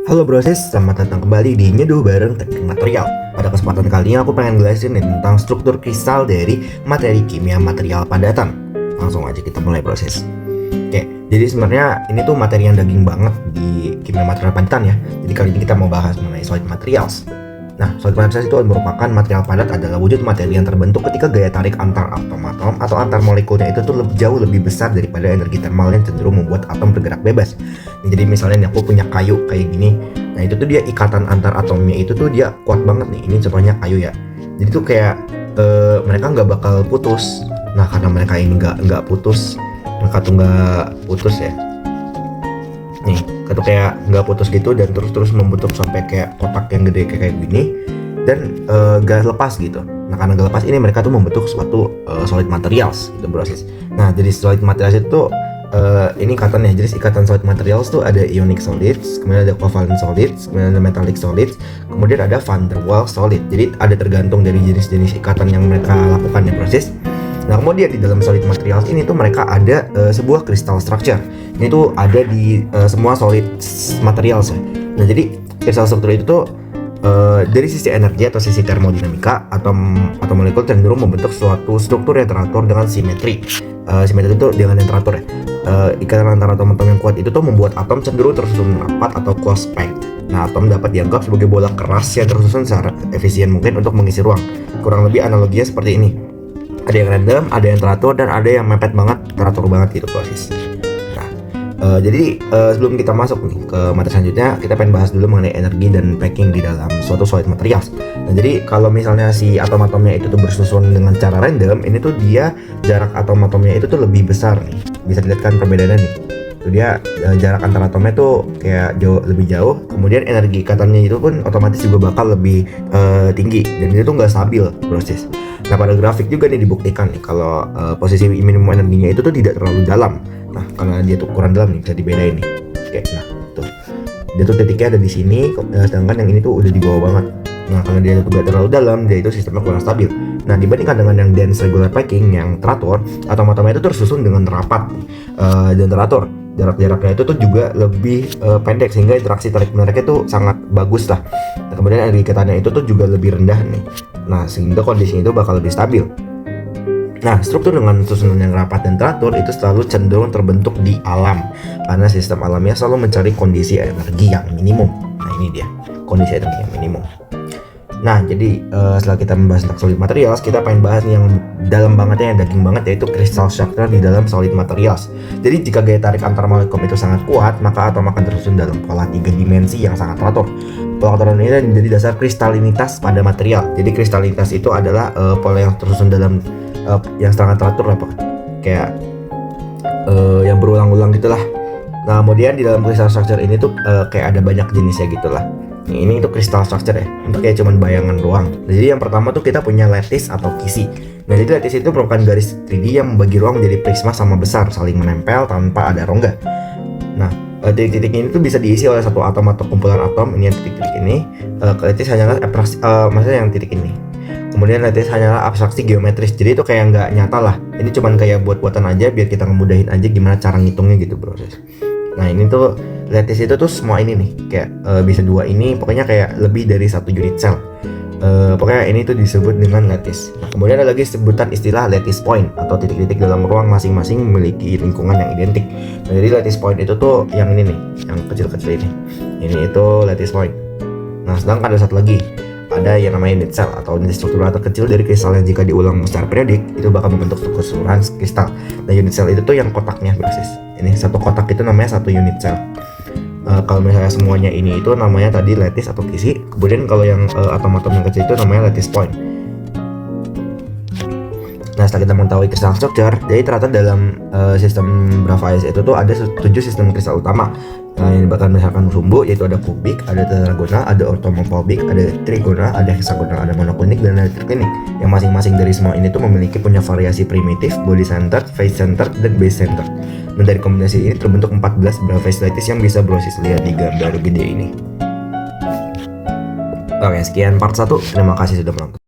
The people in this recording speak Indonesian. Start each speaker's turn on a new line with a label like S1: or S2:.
S1: Halo brosis, selamat datang kembali di Nyeduh bareng Teknik Material. Pada kesempatan kali ini aku pengen jelasin nih tentang struktur kristal dari materi kimia material padatan. Langsung aja kita mulai proses. Oke, jadi sebenarnya ini tuh materi yang daging banget di kimia material padatan ya. Jadi kali ini kita mau bahas mengenai solid materials. Nah, solid materials itu merupakan material padat adalah wujud materi yang terbentuk ketika gaya tarik antar atom-atom atau antar molekulnya itu tuh jauh lebih besar daripada energi thermal yang cenderung membuat atom bergerak bebas. Nah, jadi misalnya nih aku punya kayu kayak gini, nah itu tuh dia ikatan antar atomnya itu tuh dia kuat banget nih. Ini contohnya kayu ya. Jadi tuh kayak mereka nggak bakal putus. Nah, karena mereka ini nggak putus, mereka tuh nggak putus ya. Nih, itu kayak nggak putus gitu dan terus membentuk sampai kayak kotak yang gede kayak gini dan gak lepas gitu. Nah, karena gak lepas ini mereka tuh membentuk suatu solid materials gitu proses. Nah, jadi solid materials itu ini ikatannya. Jadi ikatan solid materials tuh ada ionic solids, kemudian ada covalent solids, kemudian ada metallic solids, kemudian ada van der Waals solid. Jadi ada tergantung dari jenis-jenis ikatan yang mereka lakukan ya proses. Nah, kemudian di dalam solid materials ini tuh mereka ada sebuah crystal structure. Ini tuh ada di semua solid materials ya. Nah, jadi crystal structure itu tuh dari sisi energi atau sisi termodinamika atau molekul cenderung membentuk suatu struktur yang teratur dengan simetri. Simetri itu dengan yang teratur ya. Ikatan antara atom-atom yang kuat itu tuh membuat atom cenderung tersusun rapat atau close packed. Nah, atom dapat dianggap sebagai bola keras yang tersusun secara efisien mungkin untuk mengisi ruang. Kurang lebih analoginya seperti ini. Ada yang random, ada yang teratur, dan ada yang mepet banget, teratur banget gitu proses. Nah, jadi sebelum kita masuk nih ke materi selanjutnya, kita pengen bahas dulu mengenai energi dan packing di dalam suatu solid materials. Nah, jadi kalau misalnya si atom-atomnya itu tuh bersusun dengan cara random, ini tuh dia jarak atom-atomnya itu tuh lebih besar nih. Bisa dilihat kan perbedaannya nih. Itu dia jarak antar atomnya tuh kayak lebih jauh. Kemudian energi ikatannya itu pun otomatis juga bakal lebih tinggi dan itu tuh nggak stabil proses. Nah, pada grafik juga nih dibuktikan nih kalau posisi minimum energinya itu tuh tidak terlalu dalam. Nah, karena dia tuh kurang dalam nih bisa dibedain nih. Oke, nah tuh dia tuh titiknya ada di sini, sedangkan yang ini tuh udah di bawah banget. Nah, karena dia tuh gak terlalu dalam, dia itu sistemnya kurang stabil. Nah, dibandingkan dengan yang dense regular packing yang teratur, atom-atomnya itu tersusun dengan rapat dan teratur. Jarak-jaraknya itu tuh juga lebih pendek sehingga interaksi tarik menariknya tuh sangat bagus lah. Nah, kemudian energi ikatannya itu tuh juga lebih rendah nih. Nah, sehingga kondisinya itu bakal lebih stabil. Nah, struktur dengan susunan yang rapat dan teratur itu selalu cenderung terbentuk di alam karena sistem alamnya selalu mencari kondisi energi yang minimum. Nah, ini dia kondisi energi yang minimum. Nah, jadi setelah kita membahas tentang solid materials, kita pengen bahas yang dalam bangetnya, yang daging banget, yaitu crystal structure di dalam solid materials. Jadi jika gaya tarik antar molekul itu sangat kuat, maka atom akan tersusun dalam pola 3 dimensi yang sangat teratur. Pola teratur ini menjadi dasar kristalinitas pada material. Jadi kristalinitas itu adalah pola yang tersusun dalam yang sangat teratur lah, kayak yang berulang-ulang gitulah. Nah, kemudian di dalam crystal structure ini tuh kayak ada banyak jenisnya gitulah. Ini itu crystal structure ya, untuk kayak cuman bayangan doang. Nah, jadi yang pertama tuh kita punya lattice atau kisi. Nah, jadi lattice itu merupakan garis 3D yang membagi ruang menjadi prisma sama besar, saling menempel tanpa ada rongga. Nah, titik-titik ini tuh bisa diisi oleh satu atom atau kumpulan atom. Ini yang titik-titik ini. Lattice hanyalah maksudnya yang titik ini. Kemudian lattice hanyalah abstraksi geometris. Jadi itu kayak nggak nyata lah. Ini cuman kayak buat-buatan aja biar kita ngemudahin aja gimana cara ngitungnya gitu proses. Nah, ini tuh lattice itu tuh semua ini nih kayak bisa dua ini, pokoknya kayak lebih dari satu unit cell. Pokoknya ini tuh disebut dengan lattice. Nah, kemudian ada lagi sebutan istilah lattice point atau titik-titik dalam ruang masing-masing memiliki lingkungan yang identik. Nah, jadi lattice point itu tuh yang ini nih, yang kecil-kecil ini. Ini itu lattice point. Nah, sedangkan ada satu lagi, ada yang namanya unit cell atau unit struktural terkecil dari kristal yang jika diulang secara periodik itu bakal membentuk keseluruhan kristal. Nah, unit cell itu tuh yang kotaknya persis. Ini satu kotak itu namanya satu unit cell. Kalau misalnya semuanya ini itu namanya tadi lattice atau kisi. Kemudian kalau yang atom-atom yang kecil itu namanya lattice point. Nah, setelah kita mengetahui crystal structure, jadi ternyata dalam sistem Bravais itu tuh ada 7 sistem kristal utama. Yang bahkan misalkan sumbu, yaitu ada kubik, ada tetragonal, ada orthomorphic, ada trigonal, ada hexagonal, ada monoklinik, dan ada triklinik. Yang masing-masing dari semua ini tuh memiliki punya variasi primitif, body centered, face centered, dan base centered. Dan dari kombinasi ini terbentuk 14 Bravais lattice yang bisa brosis lihat di gambar gede ini. Oke, sekian part 1. Terima kasih sudah menonton.